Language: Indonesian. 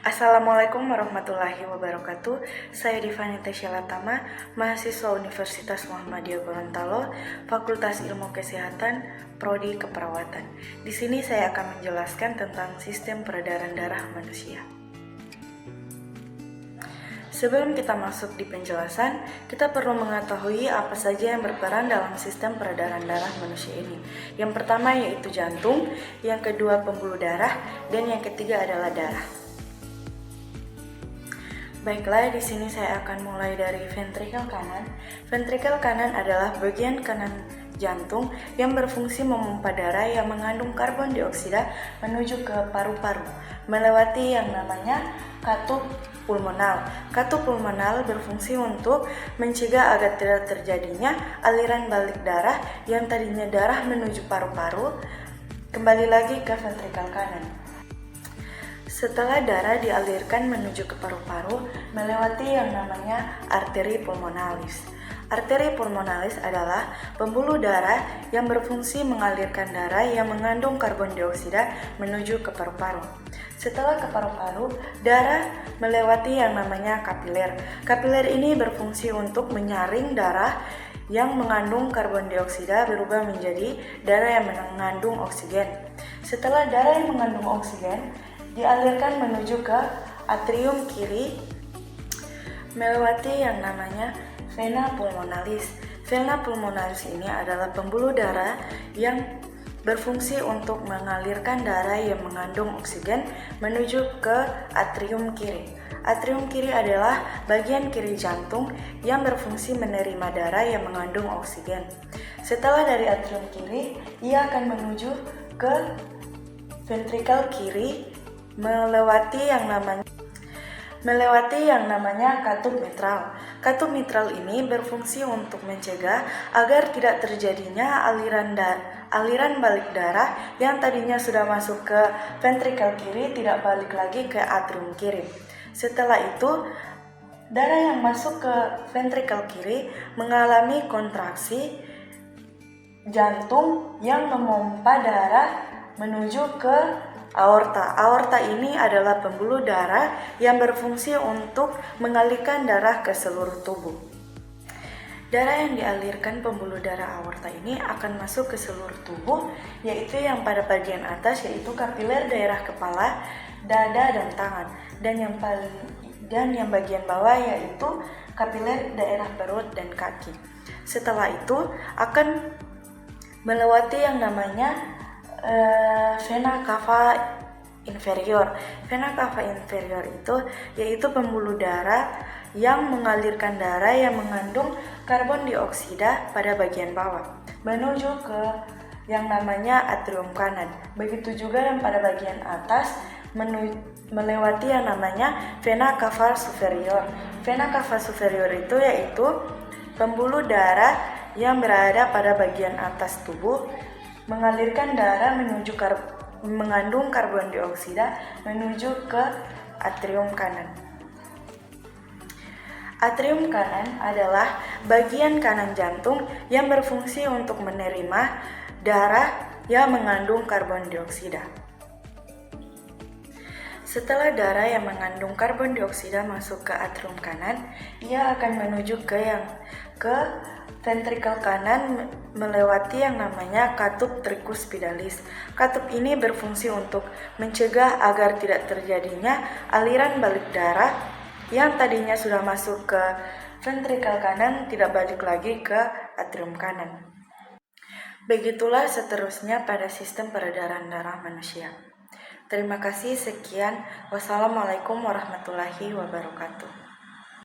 Assalamualaikum warahmatullahi wabarakatuh. Saya Divani Tesyalatama, mahasiswa Universitas Muhammadiyah Gorontalo, Fakultas Ilmu Kesehatan, Prodi Keperawatan. Di sini saya akan menjelaskan tentang sistem peredaran darah manusia. Sebelum kita masuk di penjelasan, kita perlu mengetahui apa saja yang berperan dalam sistem peredaran darah manusia ini. Yang pertama yaitu jantung, yang kedua pembuluh darah, dan yang ketiga adalah darah. Baiklah, di sini saya akan mulai dari ventrikel kanan. Ventrikel kanan adalah bagian kanan jantung yang berfungsi memompa darah yang mengandung karbon dioksida menuju ke paru-paru melewati yang namanya katup pulmonal. Katup pulmonal berfungsi untuk mencegah agar tidak terjadinya aliran balik darah yang tadinya darah menuju paru-paru kembali lagi ke ventrikel kanan. Setelah darah dialirkan menuju ke paru-paru melewati yang namanya arteri pulmonalis. Arteri pulmonalis adalah pembuluh darah yang berfungsi mengalirkan darah yang mengandung karbon dioksida menuju ke paru-paru. Setelah ke paru-paru, darah melewati yang namanya kapiler. Kapiler ini berfungsi untuk menyaring darah yang mengandung karbon dioksida berubah menjadi darah yang mengandung oksigen. Setelah darah yang mengandung oksigen dialirkan menuju ke atrium kiri melewati yang namanya vena pulmonalis. Vena pulmonalis ini adalah pembuluh darah yang berfungsi untuk mengalirkan darah yang mengandung oksigen menuju ke atrium kiri. Atrium kiri adalah bagian kiri jantung yang berfungsi menerima darah yang mengandung oksigen. Setelah dari atrium kiri, ia akan menuju ke ventrikel kiri melewati yang namanya katup mitral. Katup mitral ini berfungsi untuk mencegah agar tidak terjadinya aliran balik darah yang tadinya sudah masuk ke ventrikel kiri tidak balik lagi ke atrium kiri. Setelah itu, darah yang masuk ke ventrikel kiri mengalami kontraksi jantung yang memompa darah menuju ke aorta. Aorta ini adalah pembuluh darah yang berfungsi untuk mengalirkan darah ke seluruh tubuh. Darah yang dialirkan pembuluh darah aorta ini akan masuk ke seluruh tubuh, yaitu yang pada bagian atas yaitu kapiler daerah kepala, dada dan tangan, dan yang bagian bawah yaitu kapiler daerah perut dan kaki. Setelah itu akan melewati yang namanya vena cava inferior. Vena cava inferior itu yaitu pembuluh darah yang mengalirkan darah yang mengandung karbon dioksida pada bagian bawah menuju ke yang namanya atrium kanan. Begitu juga yang pada bagian atas melewati yang namanya vena cava superior. Vena cava superior itu yaitu pembuluh darah yang berada pada bagian atas tubuh mengalirkan darah mengandung karbon dioksida menuju ke atrium kanan. Atrium kanan adalah bagian kanan jantung yang berfungsi untuk menerima darah yang mengandung karbon dioksida. Setelah darah yang mengandung karbon dioksida masuk ke atrium kanan, ia akan menuju ke ventrikel kanan melewati yang namanya katup tricuspidalis. Katup ini berfungsi untuk mencegah agar tidak terjadinya aliran balik darah yang tadinya sudah masuk ke ventrikel kanan tidak balik lagi ke atrium kanan. Begitulah seterusnya pada sistem peredaran darah manusia. Terima kasih, sekian. Wassalamualaikum warahmatullahi wabarakatuh.